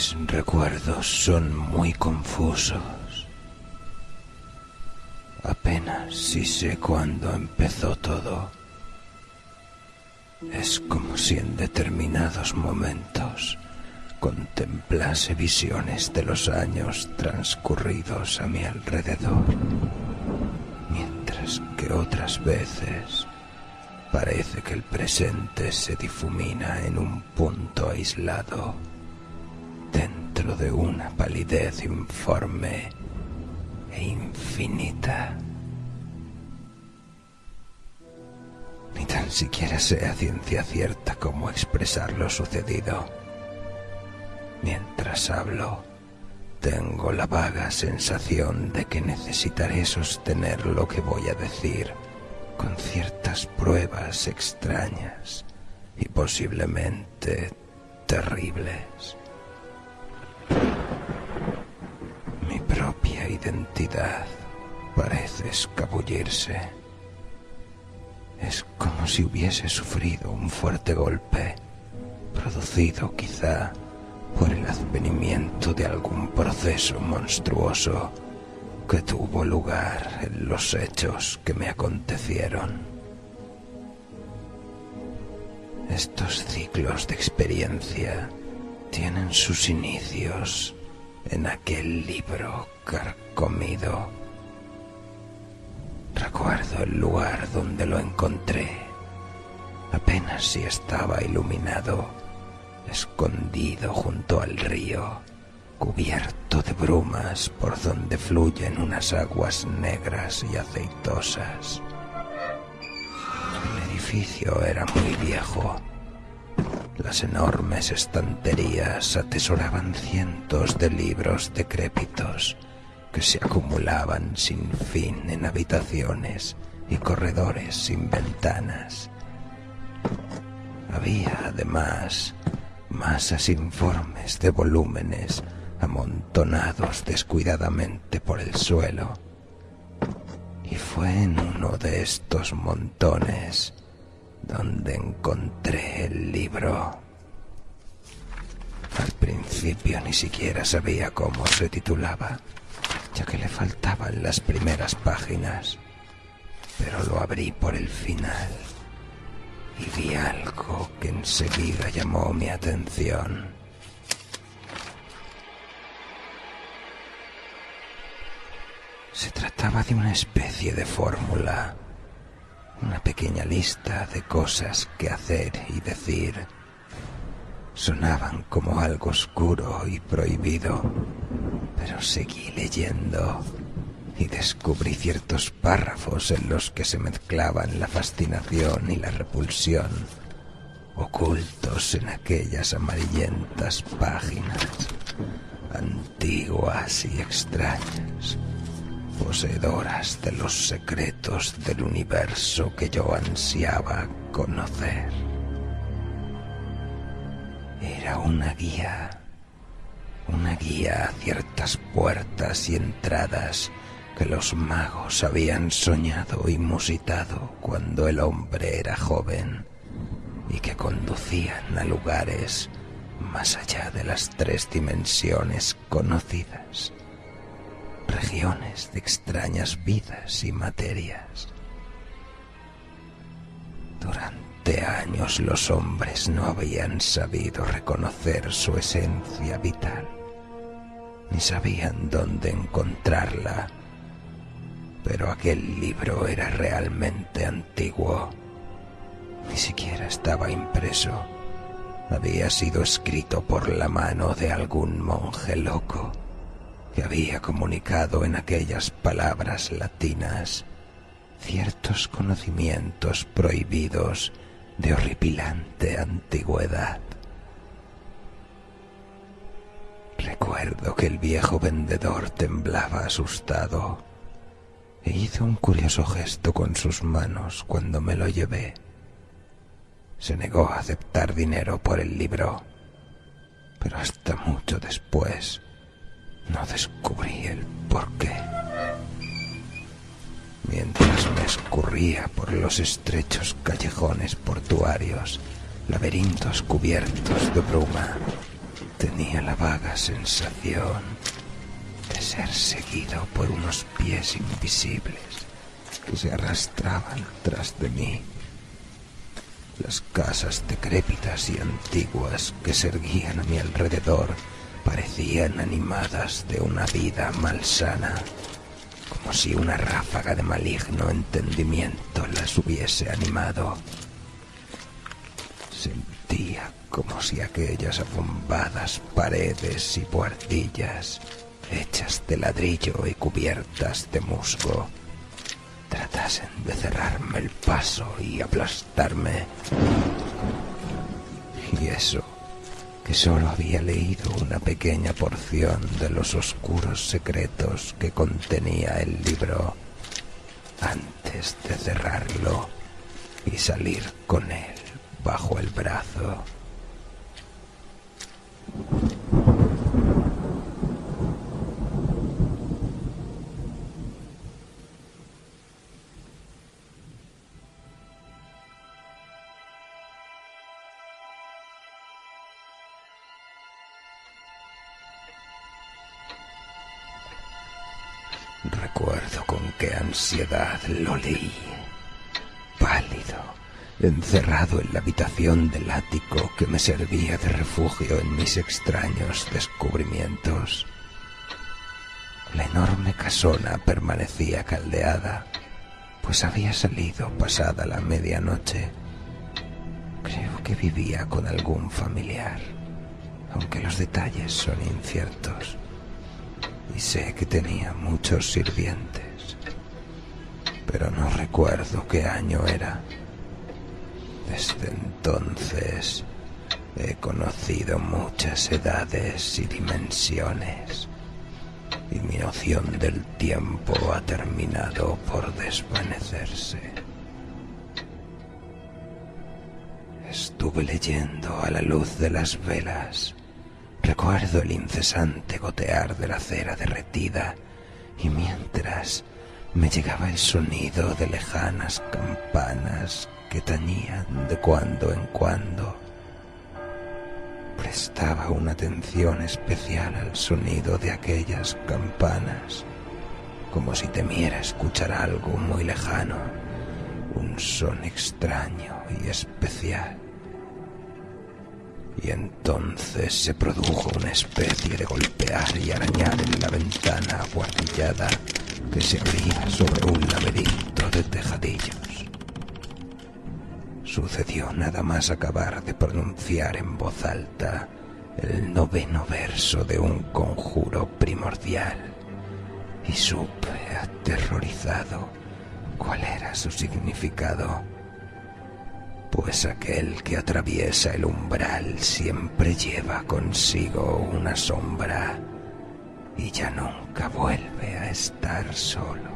Mis recuerdos son muy confusos. Apenas si sé cuándo empezó todo. Es como si en determinados momentos contemplase visiones de los años transcurridos a mi alrededor, mientras que otras veces parece que el presente se difumina en un punto aislado, dentro de una palidez informe e infinita. Ni tan siquiera sé a ciencia cierta cómo expresar lo sucedido. Mientras hablo, tengo la vaga sensación de que necesitaré sostener lo que voy a decir con ciertas pruebas extrañas y posiblemente terribles. Mi propia identidad parece escabullirse. Es como si hubiese sufrido un fuerte golpe, producido quizá por el advenimiento de algún proceso monstruoso que tuvo lugar en los hechos que me acontecieron. Estos ciclos de experiencia tienen sus inicios en aquel libro carcomido. Recuerdo el lugar donde lo encontré, apenas si estaba iluminado, escondido junto al río, cubierto de brumas por donde fluyen unas aguas negras y aceitosas. El edificio era muy viejo. Las enormes estanterías atesoraban cientos de libros decrépitos que se acumulaban sin fin en habitaciones y corredores sin ventanas. Había además masas informes de volúmenes amontonados descuidadamente por el suelo. Y fue en uno de estos montones donde encontré el libro. Al principio ni siquiera sabía cómo se titulaba, ya que le faltaban las primeras páginas, pero lo abrí por el final y vi algo que enseguida llamó mi atención. Se trataba de una especie de fórmula, una pequeña lista de cosas que hacer y decir. Sonaban como algo oscuro y prohibido, pero seguí leyendo y descubrí ciertos párrafos en los que se mezclaban la fascinación y la repulsión, ocultos en aquellas amarillentas páginas, antiguas y extrañas, poseedoras de los secretos del universo que yo ansiaba conocer. Era una guía a ciertas puertas y entradas que los magos habían soñado y musitado cuando el hombre era joven, y que conducían a lugares más allá de las 3 dimensiones conocidas, regiones de extrañas vidas y materias. Durante años los hombres no habían sabido reconocer su esencia vital, ni sabían dónde encontrarla, pero aquel libro era realmente antiguo. Ni siquiera estaba impreso. Había sido escrito por la mano de algún monje loco que había comunicado en aquellas palabras latinas ciertos conocimientos prohibidos de horripilante antigüedad. Recuerdo que el viejo vendedor temblaba asustado e hizo un curioso gesto con sus manos cuando me lo llevé. Se negó a aceptar dinero por el libro, pero hasta mucho después no descubrí el porqué. Mientras me escurría por los estrechos callejones portuarios, laberintos cubiertos de bruma, Tenía la vaga sensación de ser seguido por unos pies invisibles que se arrastraban tras de mí. Las casas decrépitas y antiguas que se erguían a mi alrededor parecían animadas de una vida malsana, como si una ráfaga de maligno entendimiento las hubiese animado. Sentía como si aquellas abombadas paredes y buhardillas, hechas de ladrillo y cubiertas de musgo, tratasen de cerrarme el paso y aplastarme. Y eso, que solo había leído una pequeña porción de los oscuros secretos que contenía el libro, antes de cerrarlo y salir con él bajo el brazo. Recuerdo con qué ansiedad lo leí, pálido, encerrado en la habitación del ático que me servía de refugio en mis extraños descubrimientos. La enorme casona permanecía caldeada, pues había salido pasada la medianoche. Creo que vivía con algún familiar, aunque los detalles son inciertos. Y sé que tenía muchos sirvientes, pero no recuerdo qué año era. Desde entonces he conocido muchas edades y dimensiones, y mi noción del tiempo ha terminado por desvanecerse. Estuve leyendo a la luz de las velas. Recuerdo el incesante gotear de la cera derretida, y mientras me llegaba el sonido de lejanas campanas que tañían de cuando en cuando. Prestaba una atención especial al sonido de aquellas campanas, como si temiera escuchar algo muy lejano, un son extraño y especial. Y entonces se produjo una especie de golpear y arañar en la ventana abuhardillada que se abría sobre un laberinto de tejadillos. Sucedió nada más acabar de pronunciar en voz alta el 9º verso de un conjuro primordial, y supe, aterrorizado, cuál era su significado. Pues aquel que atraviesa el umbral siempre lleva consigo una sombra y ya nunca vuelve a estar solo.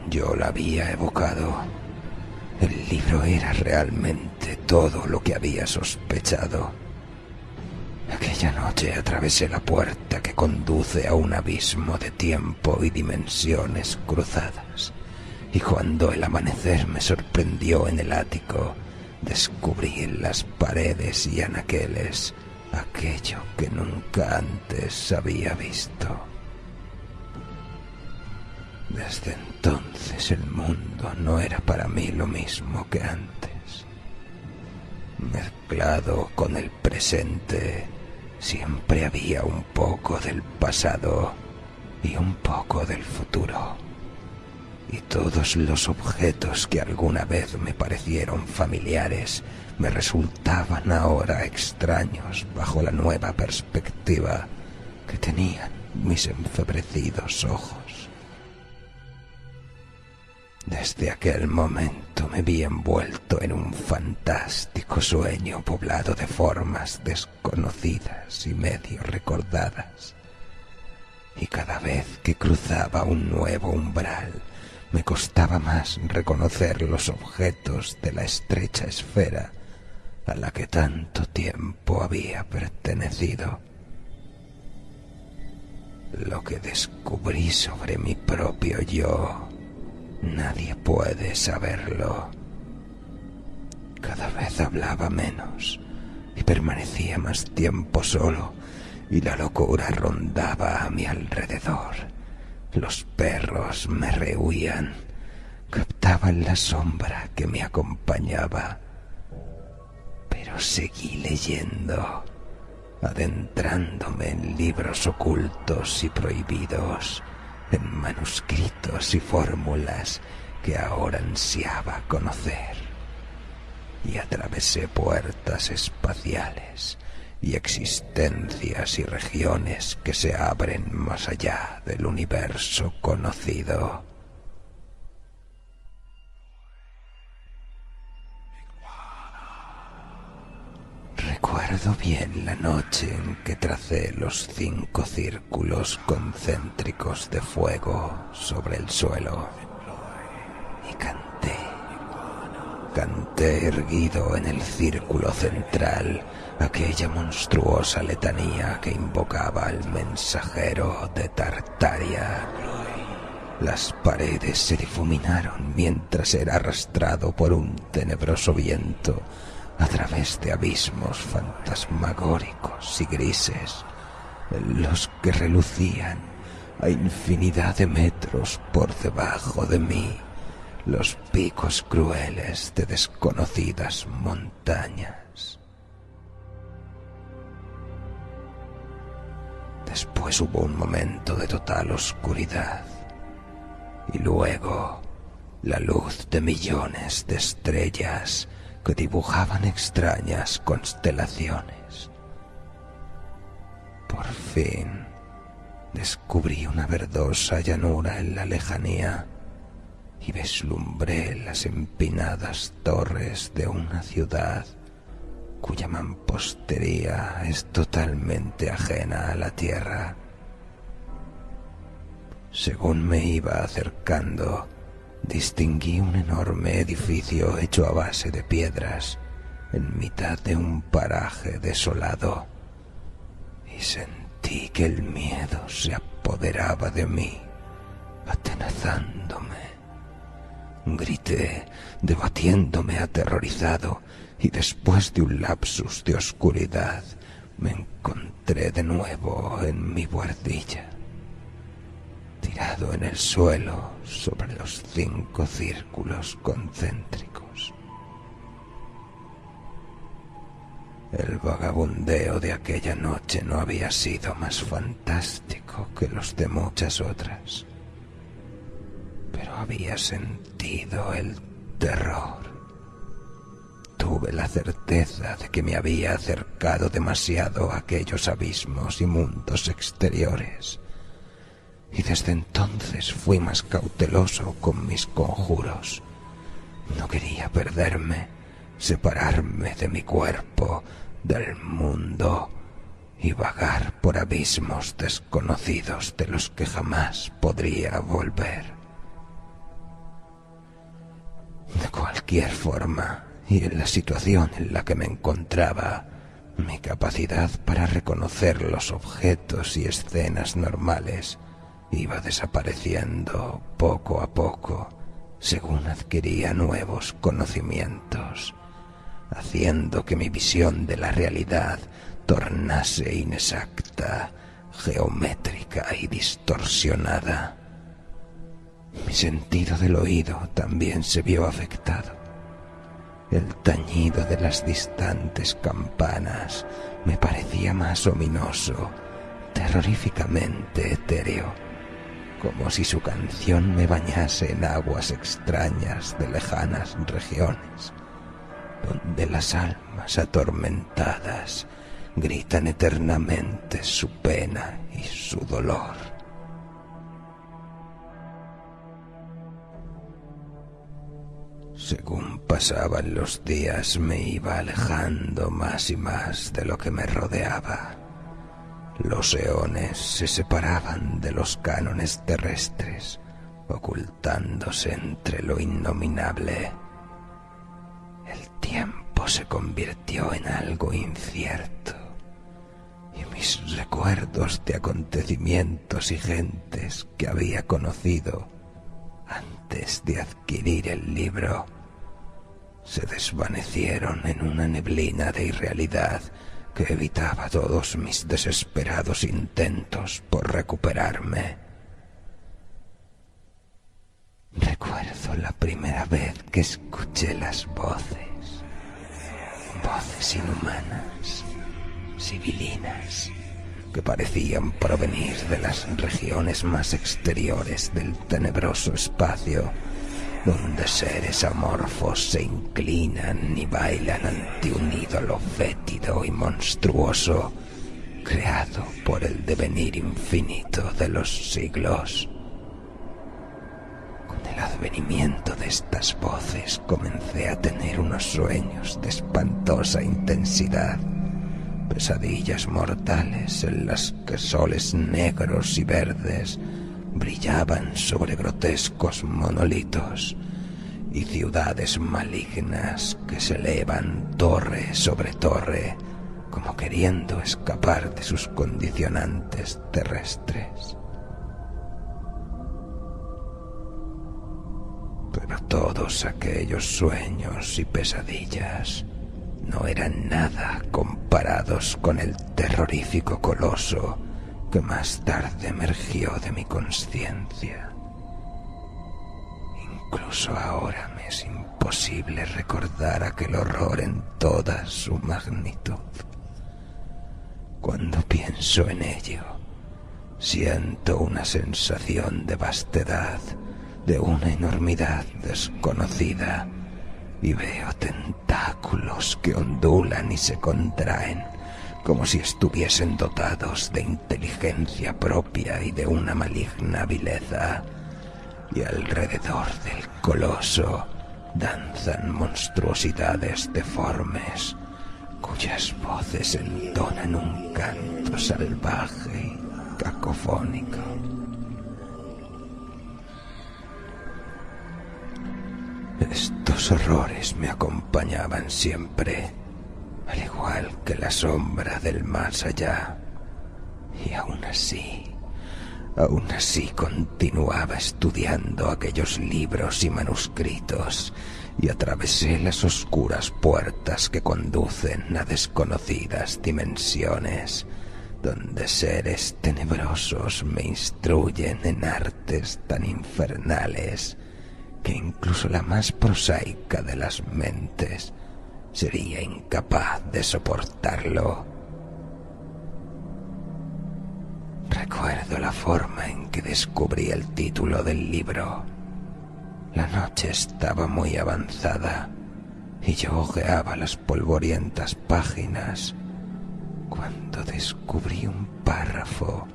Yo la había evocado. El libro era realmente todo lo que había sospechado. Aquella noche atravesé la puerta que conduce a un abismo de tiempo y dimensiones cruzadas. Y cuando el amanecer me sorprendió en el ático, descubrí en las paredes y anaqueles aquello que nunca antes había visto. Desde entonces el mundo no era para mí lo mismo que antes. Mezclado con el presente, siempre había un poco del pasado y un poco del futuro. Y todos los objetos que alguna vez me parecieron familiares me resultaban ahora extraños bajo la nueva perspectiva que tenían mis enfebrecidos ojos. Desde aquel momento me vi envuelto en un fantástico sueño poblado de formas desconocidas y medio recordadas. Y cada vez que cruzaba un nuevo umbral, me costaba más reconocer los objetos de la estrecha esfera a la que tanto tiempo había pertenecido. Lo que descubrí sobre mi propio yo, nadie puede saberlo. Cada vez hablaba menos, y permanecía más tiempo solo, y la locura rondaba a mi alrededor. Los perros me rehuían, captaban la sombra que me acompañaba, pero seguí leyendo, adentrándome en libros ocultos y prohibidos, en manuscritos y fórmulas que ahora ansiaba conocer, y atravesé puertas espaciales y existencias y regiones que se abren más allá del universo conocido. Recuerdo bien la noche en que tracé los 5 círculos concéntricos de fuego sobre el suelo y canté erguido en el círculo central aquella monstruosa letanía que invocaba al mensajero de Tartaria. Las paredes se difuminaron mientras era arrastrado por un tenebroso viento a través de abismos fantasmagóricos y grises, en los que relucían a infinidad de metros por debajo de mí los picos crueles de desconocidas montañas. Después hubo un momento de total oscuridad, y luego la luz de millones de estrellas que dibujaban extrañas constelaciones. Por fin descubrí una verdosa llanura en la lejanía y vislumbré las empinadas torres de una ciudad cuya mampostería es totalmente ajena a la tierra. Según me iba acercando, distinguí un enorme edificio hecho a base de piedras en mitad de un paraje desolado, y sentí que el miedo se apoderaba de mí, atenazándome. Grité, debatiéndome aterrorizado, y después de un lapsus de oscuridad me encontré de nuevo en mi buhardilla, tirado en el suelo sobre los 5 círculos concéntricos. El vagabundeo de aquella noche no había sido más fantástico que los de muchas otras, pero había sentido el terror. Tuve la certeza de que me había acercado demasiado a aquellos abismos y mundos exteriores, y desde entonces fui más cauteloso con mis conjuros. No quería perderme, separarme de mi cuerpo, del mundo, y vagar por abismos desconocidos de los que jamás podría volver. De cualquier forma, y en la situación en la que me encontraba, mi capacidad para reconocer los objetos y escenas normales iba desapareciendo poco a poco según adquiría nuevos conocimientos, haciendo que mi visión de la realidad tornase inexacta, geométrica y distorsionada. Mi sentido del oído también se vio afectado. El tañido de las distantes campanas me parecía más ominoso, terroríficamente etéreo, como si su canción me bañase en aguas extrañas de lejanas regiones, donde las almas atormentadas gritan eternamente su pena y su dolor. Según pasaban los días me iba alejando más y más de lo que me rodeaba. Los eones se separaban de los cánones terrestres, ocultándose entre lo innominable. El tiempo se convirtió en algo incierto, y mis recuerdos de acontecimientos y gentes que había conocido antes de adquirir el libro se desvanecieron en una neblina de irrealidad que evitaba todos mis desesperados intentos por recuperarme. Recuerdo la primera vez que escuché las voces, voces inhumanas, sibilinas, que parecían provenir de las regiones más exteriores del tenebroso espacio, donde seres amorfos se inclinan y bailan ante un ídolo fétido y monstruoso, creado por el devenir infinito de los siglos. Con el advenimiento de estas voces comencé a tener unos sueños de espantosa intensidad, pesadillas mortales en las que soles negros y verdes brillaban sobre grotescos monolitos y ciudades malignas que se elevan torre sobre torre como queriendo escapar de sus condicionantes terrestres. Pero todos aquellos sueños y pesadillas no eran nada comparados con el terrorífico coloso que más tarde emergió de mi consciencia. Incluso ahora me es imposible recordar aquel horror en toda su magnitud. Cuando pienso en ello, siento una sensación de vastedad, de una enormidad desconocida, y veo tentáculos que ondulan y se contraen, como si estuviesen dotados de inteligencia propia y de una maligna vileza, y alrededor del coloso danzan monstruosidades deformes, cuyas voces entonan un canto salvaje y cacofónico. Estos horrores me acompañaban siempre, al igual que la sombra del más allá, y aún así continuaba estudiando aquellos libros y manuscritos, y atravesé las oscuras puertas que conducen a desconocidas dimensiones, donde seres tenebrosos me instruyen en artes tan infernales que incluso la más prosaica de las mentes sería incapaz de soportarlo. Recuerdo la forma en que descubrí el título del libro. La noche estaba muy avanzada y yo hojeaba las polvorientas páginas cuando descubrí un párrafo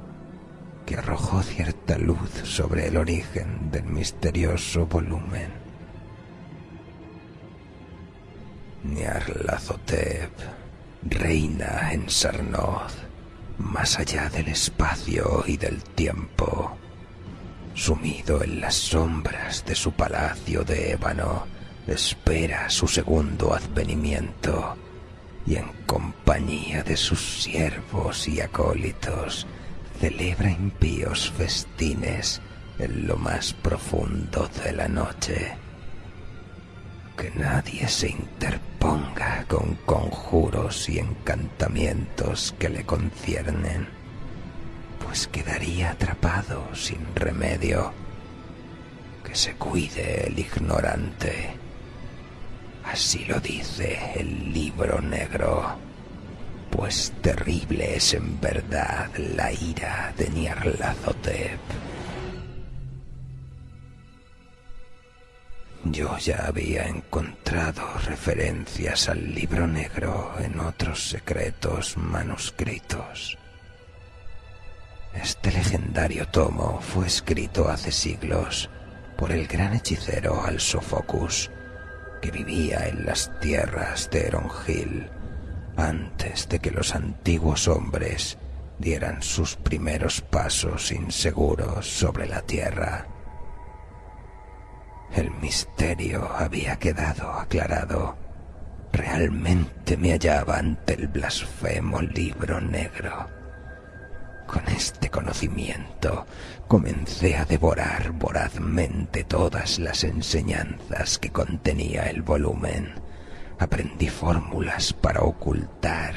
que arrojó cierta luz sobre el origen del misterioso volumen. Nyarlathotep reina en Sarnoth, más allá del espacio y del tiempo. Sumido en las sombras de su palacio de ébano, espera su segundo advenimiento, y en compañía de sus siervos y acólitos celebra impíos festines en lo más profundo de la noche. Que nadie se interponga con conjuros y encantamientos que le conciernen, pues quedaría atrapado sin remedio. Que se cuide el ignorante. Así lo dice el libro negro, pues terrible es en verdad la ira de Nyarlathotep. Yo ya había encontrado referencias al libro negro en otros secretos manuscritos. Este legendario tomo fue escrito hace siglos por el gran hechicero Al-Sofocus, que vivía en las tierras de Erongil antes de que los antiguos hombres dieran sus primeros pasos inseguros sobre la tierra. El misterio había quedado aclarado. Realmente me hallaba ante el blasfemo libro negro, Con este conocimiento comencé a devorar vorazmente todas las enseñanzas que contenía el volumen. Aprendí fórmulas para ocultar,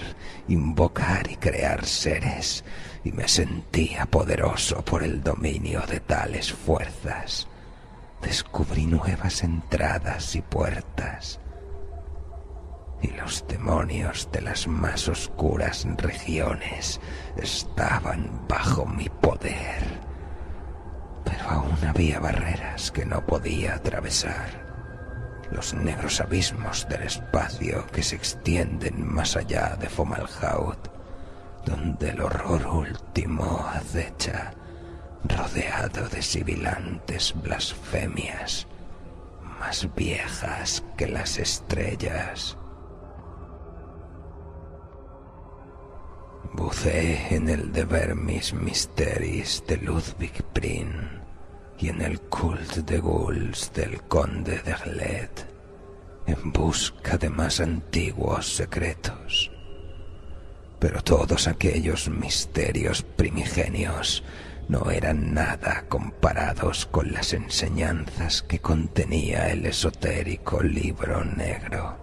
invocar y crear seres, y me sentía poderoso por el dominio de tales fuerzas. Descubrí nuevas entradas y puertas, y los demonios de las más oscuras regiones estaban bajo mi poder. Pero aún había barreras que no podía atravesar. Los negros abismos del espacio que se extienden más allá de Fomalhaut, donde el horror último acecha, rodeado de sibilantes blasfemias, más viejas que las estrellas. Buceé en el De Vermis Mysteris de Ludwig Prin y en el Culte de Ghouls del Conde de Gled, en busca de más antiguos secretos. Pero todos aquellos misterios primigenios no eran nada comparados con las enseñanzas que contenía el esotérico libro negro.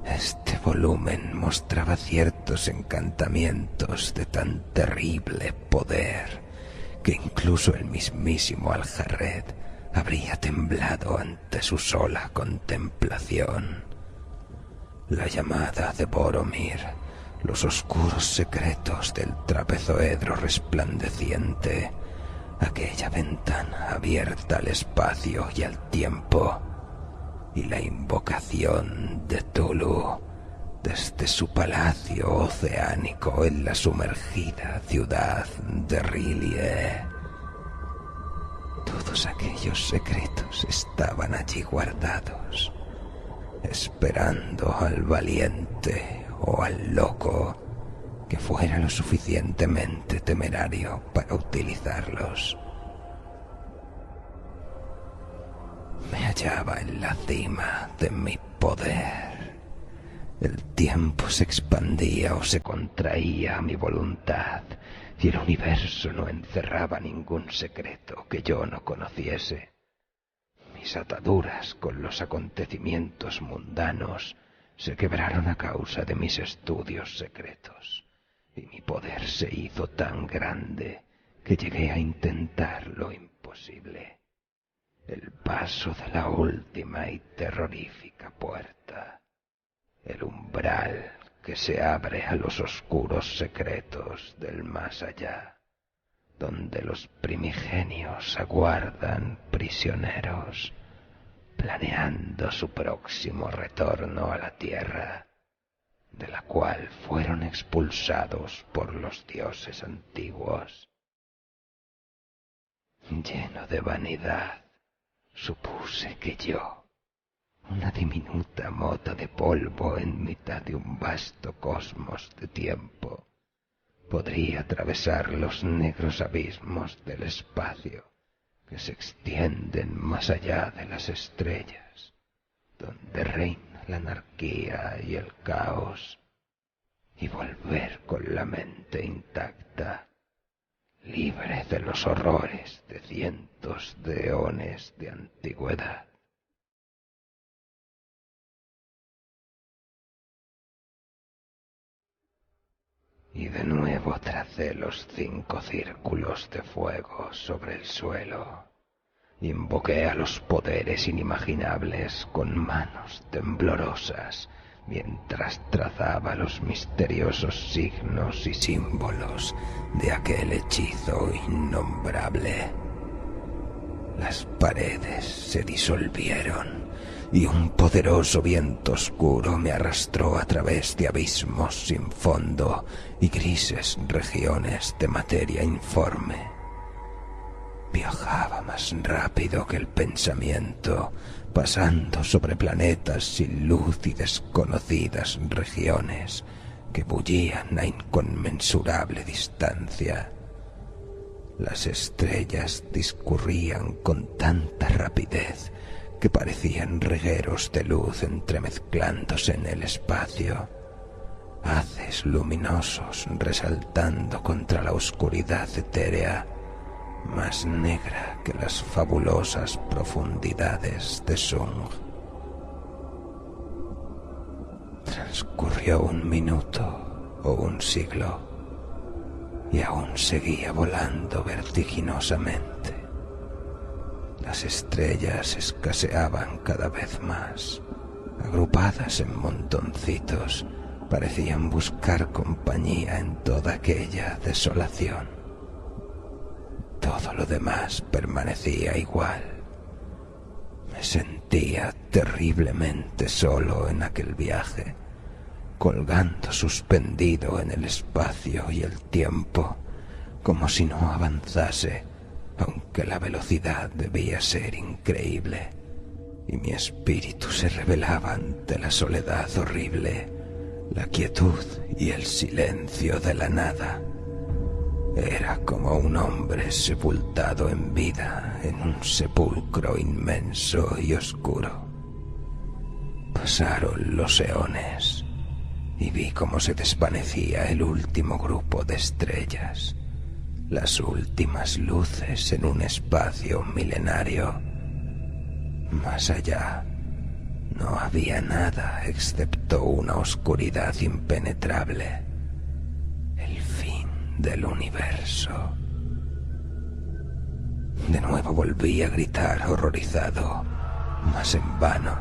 Este volumen mostraba ciertos encantamientos de tan terrible poder que incluso el mismísimo Aljarret habría temblado ante su sola contemplación. La llamada de Boromir, los oscuros secretos del trapezoedro resplandeciente, aquella ventana abierta al espacio y al tiempo, y la invocación de Tulu desde su palacio oceánico en la sumergida ciudad de R'lyeh. Todos aquellos secretos estaban allí guardados, esperando al valiente o al loco que fuera lo suficientemente temerario para utilizarlos. Me hallaba en la cima de mi poder. El tiempo se expandía o se contraía a mi voluntad, y el universo no encerraba ningún secreto que yo no conociese. Mis ataduras con los acontecimientos mundanos se quebraron a causa de mis estudios secretos, y mi poder se hizo tan grande que llegué a intentar lo imposible: el paso de la última y terrorífica puerta, el umbral que se abre a los oscuros secretos del más allá, donde los primigenios aguardan prisioneros, planeando su próximo retorno a la tierra, de la cual fueron expulsados por los dioses antiguos. Lleno de vanidad, supuse que yo, una diminuta mota de polvo en mitad de un vasto cosmos de tiempo, podría atravesar los negros abismos del espacio que se extienden más allá de las estrellas, donde reina la anarquía y el caos, y volver con la mente intacta, libre de los horrores de cientos de eones de antigüedad. Y de nuevo tracé los 5 círculos de fuego sobre el suelo. Invoqué a los poderes inimaginables con manos temblorosas, mientras trazaba los misteriosos signos y símbolos de aquel hechizo innombrable. Las paredes se disolvieron y un poderoso viento oscuro me arrastró a través de abismos sin fondo y grises regiones de materia informe. Viajaba más rápido que el pensamiento, pasando sobre planetas sin luz y desconocidas regiones que bullían a inconmensurable distancia. Las estrellas discurrían con tanta rapidez que parecían regueros de luz entremezclándose en el espacio. haces luminosos resaltando contra la oscuridad etérea, más negra que las fabulosas profundidades de Sung. Transcurrió un minuto o un siglo y aún seguía volando vertiginosamente. Las estrellas escaseaban cada vez más. Agrupadas en montoncitos, parecían buscar compañía en toda aquella desolación. Todo lo demás permanecía igual. Me sentía terriblemente solo en aquel viaje, colgando suspendido en el espacio y el tiempo, como si no avanzase, aunque la velocidad debía ser increíble, y mi espíritu se rebelaba ante la soledad horrible, la quietud y el silencio de la nada. Era como un hombre sepultado en vida en un sepulcro inmenso y oscuro. Pasaron los eones y vi cómo se desvanecía el último grupo de estrellas, las últimas luces en un espacio milenario. Más allá no había nada excepto una oscuridad impenetrable, el fin del universo. De nuevo volví a gritar horrorizado, mas en vano,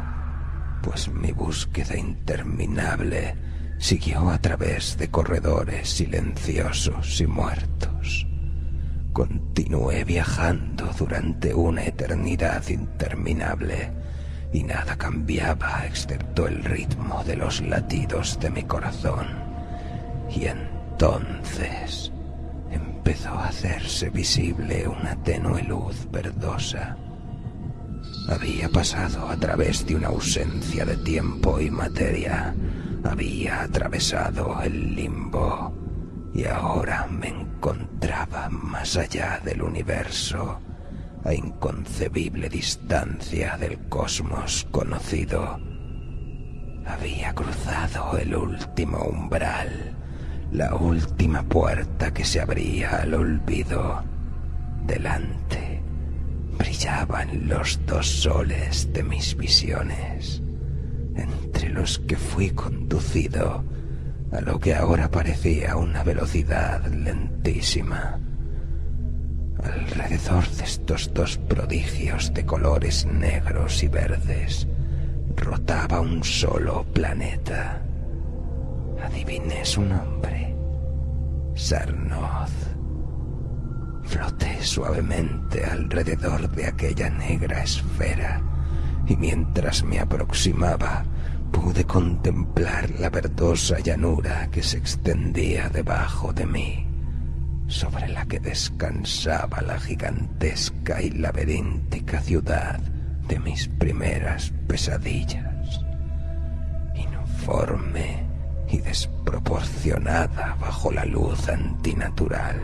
pues mi búsqueda interminable siguió a través de corredores silenciosos y muertos. Continué viajando durante una eternidad interminable y nada cambiaba excepto el ritmo de los latidos de mi corazón. Y entonces empezó a hacerse visible una tenue luz verdosa. Había pasado a través de una ausencia de tiempo y materia. Había atravesado el limbo y ahora me encontraba más allá del universo, a inconcebible distancia del cosmos conocido. Había cruzado el último umbral, la última puerta que se abría al olvido. Delante brillaban los dos soles de mis visiones, entre los que fui conducido a lo que ahora parecía una velocidad lentísima. Alrededor de estos dos prodigios de colores negros y verdes rotaba un solo planeta. Adiviné su nombre: Sarnoth. Floté suavemente alrededor de aquella negra esfera y mientras me aproximaba pude contemplar la verdosa llanura que se extendía debajo de mí, sobre la que descansaba la gigantesca y laberíntica ciudad de mis primeras pesadillas, informe y desproporcionada bajo la luz antinatural.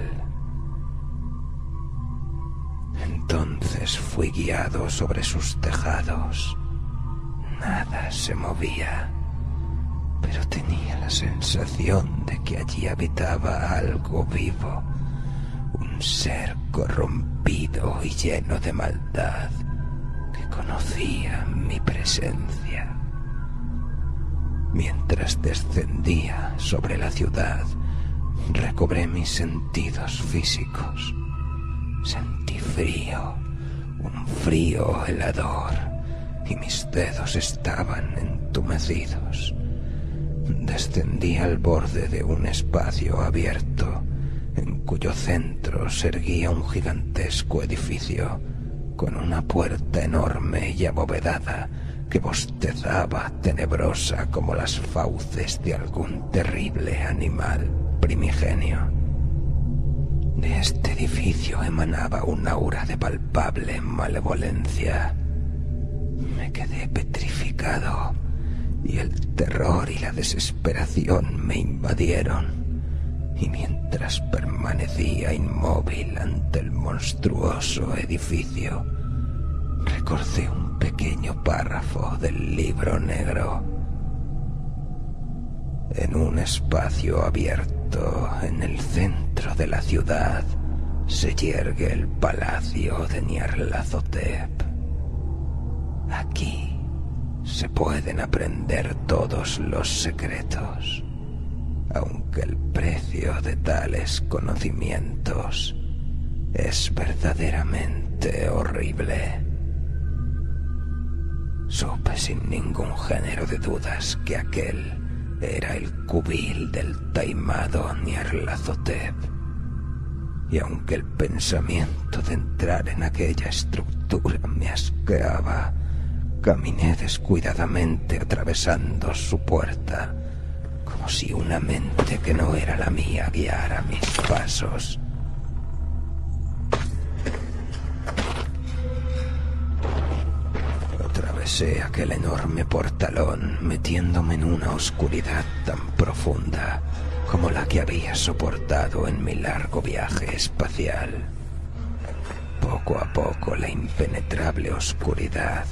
Entonces fui guiado sobre sus tejados. Nada se movía, pero tenía la sensación de que allí habitaba algo vivo, un ser corrompido y lleno de maldad que conocía mi presencia. Mientras descendía sobre la ciudad, recobré mis sentidos físicos. Sentí frío, un frío helador, y mis dedos estaban entumecidos. Descendí al borde de un espacio abierto, en cuyo centro se erguía un gigantesco edificio, con una puerta enorme y abovedada que bostezaba tenebrosa como las fauces de algún terrible animal primigenio. De este edificio emanaba un aura de palpable malevolencia. Me quedé petrificado y el terror y la desesperación me invadieron. Y mientras permanecía inmóvil ante el monstruoso edificio, recordé un pequeño párrafo del libro negro. En un espacio abierto en el centro de la ciudad se yergue el palacio de Nyarlathotep. Aquí se pueden aprender todos los secretos, aunque el precio de tales conocimientos es verdaderamente horrible. Supe sin ningún género de dudas que aquel era el cubil del taimado Nyarlathotep, y aunque el pensamiento de entrar en aquella estructura me asqueaba, caminé descuidadamente atravesando su puerta, como si una mente que no era la mía guiara mis pasos. Atravesé aquel enorme portalón, metiéndome en una oscuridad tan profunda como la que había soportado en mi largo viaje espacial. Poco a poco la impenetrable oscuridad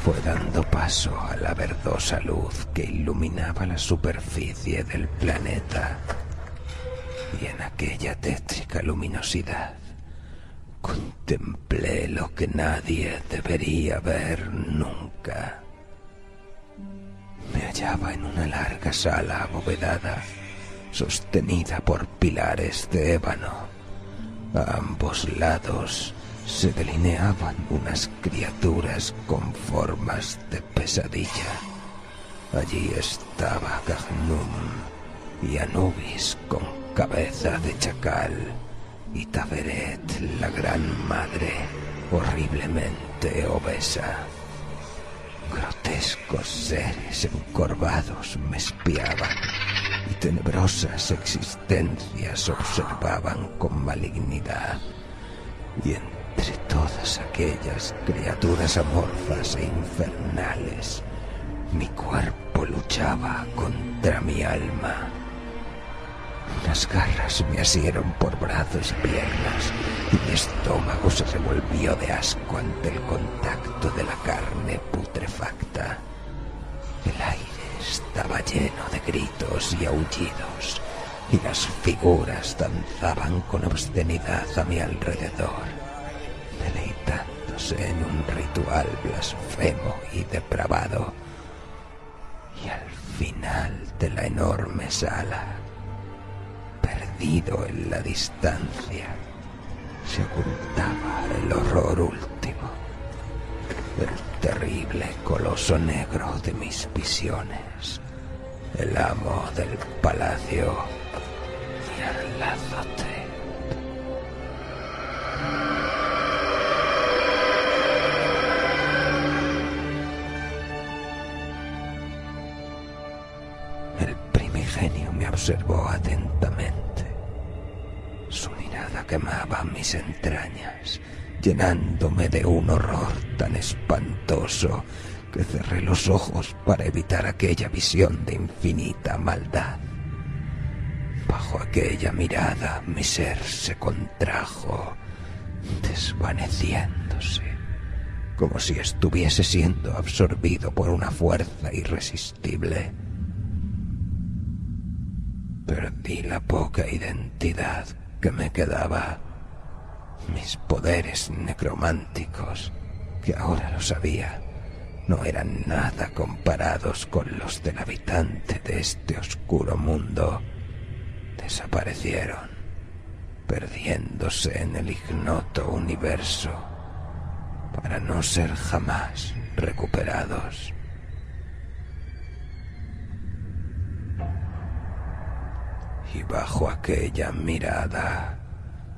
fue dando paso a la verdosa luz que iluminaba la superficie del planeta, y en aquella tétrica luminosidad contemplé lo que nadie debería ver nunca. Me hallaba en una larga sala abovedada, sostenida por pilares de ébano. A ambos lados se delineaban unas criaturas con formas de pesadilla. Allí estaba Gagnum y Anubis con cabeza de chacal, y Taferet, la gran madre, horriblemente obesa. Grotescos seres encorvados me espiaban, y tenebrosas existencias observaban con malignidad. Y entre todas aquellas criaturas amorfas e infernales, mi cuerpo luchaba contra mi alma. Unas garras me asieron por brazos y piernas, y mi estómago se revolvió de asco ante el contacto de la carne putrefacta. El aire estaba lleno de gritos y aullidos, y las figuras danzaban con obscenidad a mi alrededor, deleitándose en un ritual blasfemo y depravado. Y al final de la enorme sala, perdido en la distancia, se ocultaba el horror último, el terrible coloso negro de mis visiones, el amo del palacio Nyarlathotep. El primigenio me observó atentamente. Su mirada quemaba mis entrañas, llenándome de un horror tan espantoso que cerré los ojos para evitar aquella visión de infinita maldad. Bajo aquella mirada mi ser se contrajo, desvaneciéndose, como si estuviese siendo absorbido por una fuerza irresistible. Perdí la poca identidad que me quedaba. Mis poderes necrománticos, que ahora lo sabía, no eran nada comparados con los del habitante de este oscuro mundo. Desaparecieron, perdiéndose en el ignoto universo, para no ser jamás recuperados. Y bajo aquella mirada,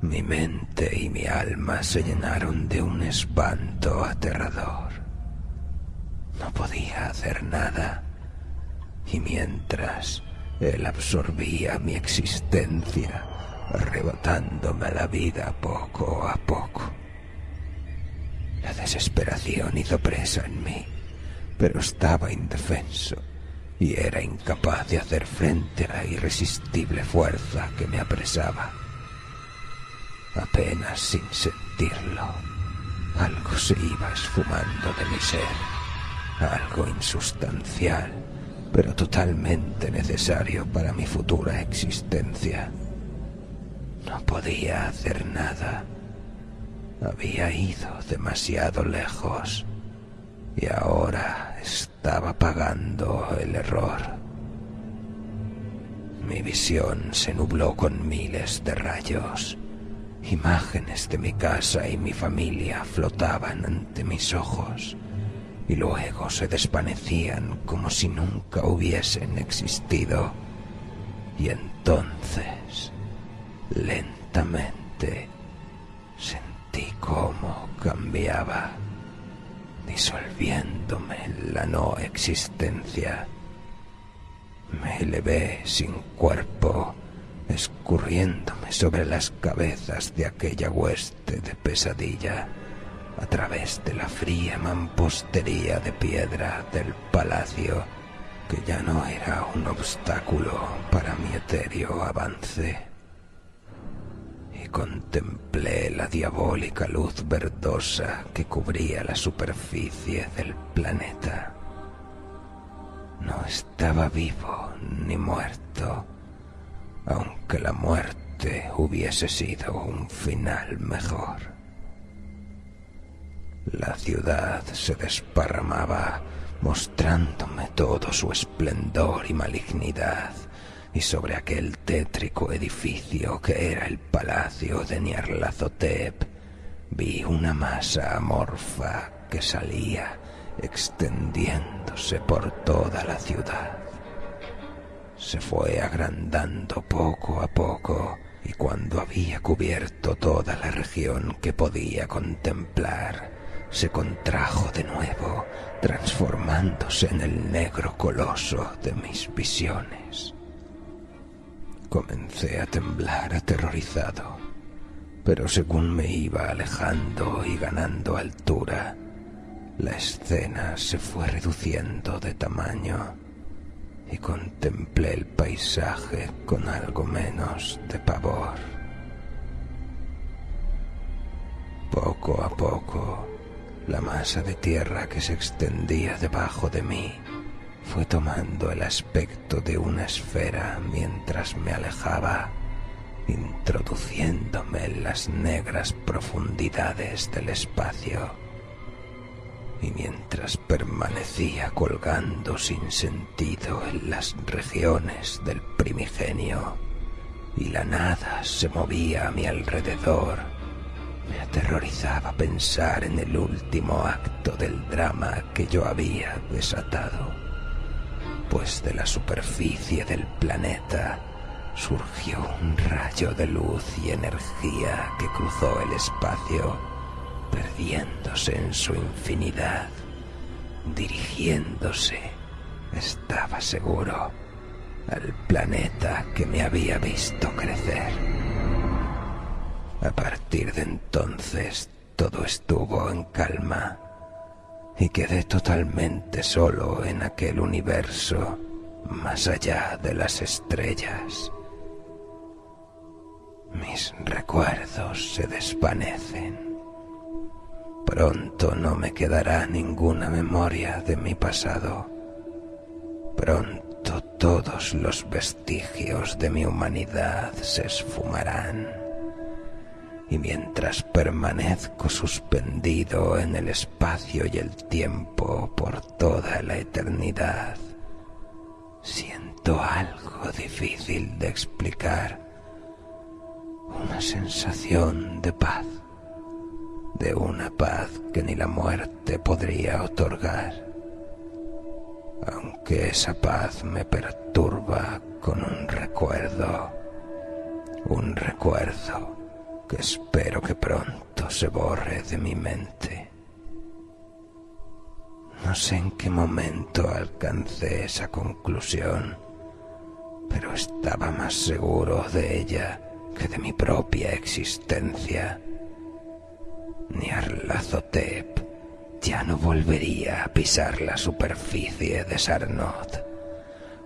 mi mente y mi alma se llenaron de un espanto aterrador. No podía hacer nada, y mientras él absorbía mi existencia, arrebatándome la vida poco a poco. La desesperación hizo presa en mí, pero estaba indefenso y era incapaz de hacer frente a la irresistible fuerza que me apresaba. Apenas sin sentirlo, algo se iba esfumando de mi ser, algo insustancial, pero totalmente necesario para mi futura existencia. No podía hacer nada. Había ido demasiado lejos y ahora estaba pagando el error. Mi visión se nubló con miles de rayos. Imágenes de mi casa y mi familia flotaban ante mis ojos y luego se desvanecían como si nunca hubiesen existido. Y entonces, lentamente, sentí cómo cambiaba, disolviéndome en la no existencia. Me elevé sin cuerpo, escurriéndome sobre las cabezas de aquella hueste de pesadilla, a través de la fría mampostería de piedra del palacio, que ya no era un obstáculo para mi etéreo avance. Y contemplé la diabólica luz verdosa que cubría la superficie del planeta. No estaba vivo ni muerto, aunque la muerte hubiese sido un final mejor. La ciudad se desparramaba, mostrándome todo su esplendor y malignidad, y sobre aquel tétrico edificio que era el palacio de Nyarlathotep vi una masa amorfa que salía extendiéndose por toda la ciudad. Se fue agrandando poco a poco, y cuando había cubierto toda la región que podía contemplar, se contrajo de nuevo, transformándose en el negro coloso de mis visiones. Comencé a temblar aterrorizado, pero según me iba alejando y ganando altura, la escena se fue reduciendo de tamaño y contemplé el paisaje con algo menos de pavor. Poco a poco, la masa de tierra que se extendía debajo de mí fue tomando el aspecto de una esfera mientras me alejaba, introduciéndome en las negras profundidades del espacio. Y mientras permanecía colgando sin sentido en las regiones del primigenio y la nada se movía a mi alrededor, me aterrorizaba pensar en el último acto del drama que yo había desatado, pues de la superficie del planeta surgió un rayo de luz y energía que cruzó el espacio, perdiéndose en su infinidad, dirigiéndose, estaba seguro, al planeta que me había visto crecer. A partir de entonces todo estuvo en calma y quedé totalmente solo en aquel universo más allá de las estrellas. Mis recuerdos se desvanecen. Pronto no me quedará ninguna memoria de mi pasado. Pronto todos los vestigios de mi humanidad se esfumarán. Y mientras permanezco suspendido en el espacio y el tiempo por toda la eternidad, siento algo difícil de explicar, una sensación de paz, de una paz que ni la muerte podría otorgar, aunque esa paz me perturba con un recuerdo que espero que pronto se borre de mi mente. No sé en qué momento alcancé esa conclusión, pero estaba más seguro de ella que de mi propia existencia. Nyarlathotep ya no volvería a pisar la superficie de Sarnoth.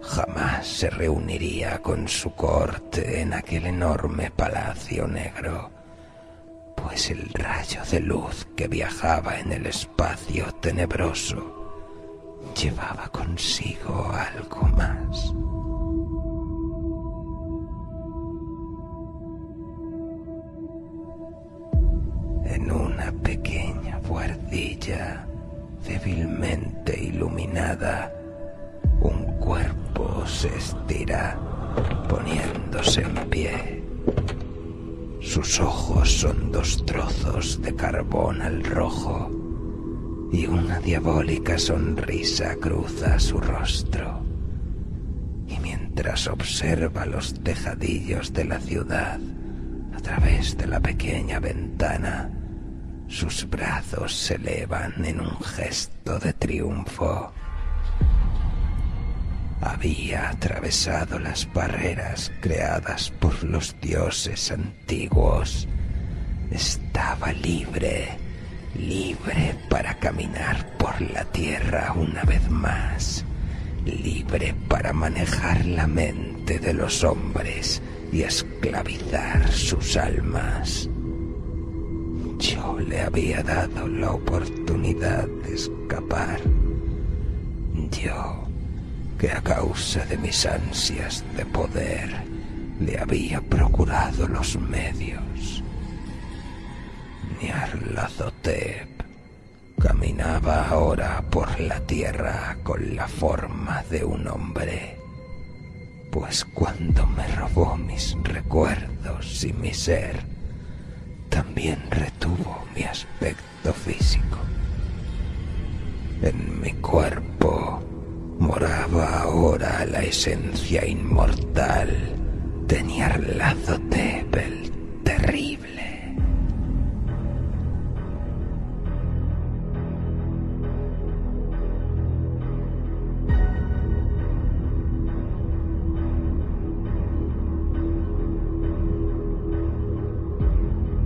Jamás se reuniría con su corte en aquel enorme palacio negro, pues el rayo de luz que viajaba en el espacio tenebroso llevaba consigo algo más. En una pequeña buhardilla débilmente iluminada, un cuerpo se estira, poniéndose en pie. Sus ojos son 2 trozos de carbón al rojo y una diabólica sonrisa cruza su rostro. Y mientras observa los tejadillos de la ciudad a través de la pequeña ventana, sus brazos se elevan en un gesto de triunfo. Había atravesado las barreras creadas por los dioses antiguos. Estaba libre, libre para caminar por la tierra una vez más, libre para manejar la mente de los hombres y esclavizar sus almas. Yo le había dado la oportunidad de escapar. Yo, que a causa de mis ansias de poder le había procurado los medios. Nyarlathotep caminaba ahora por la tierra con la forma de un hombre, pues cuando me robó mis recuerdos y mi ser, también retuvo mi aspecto físico. En mi cuerpo moraba ahora la esencia inmortal de Nyarlathotep el terrible.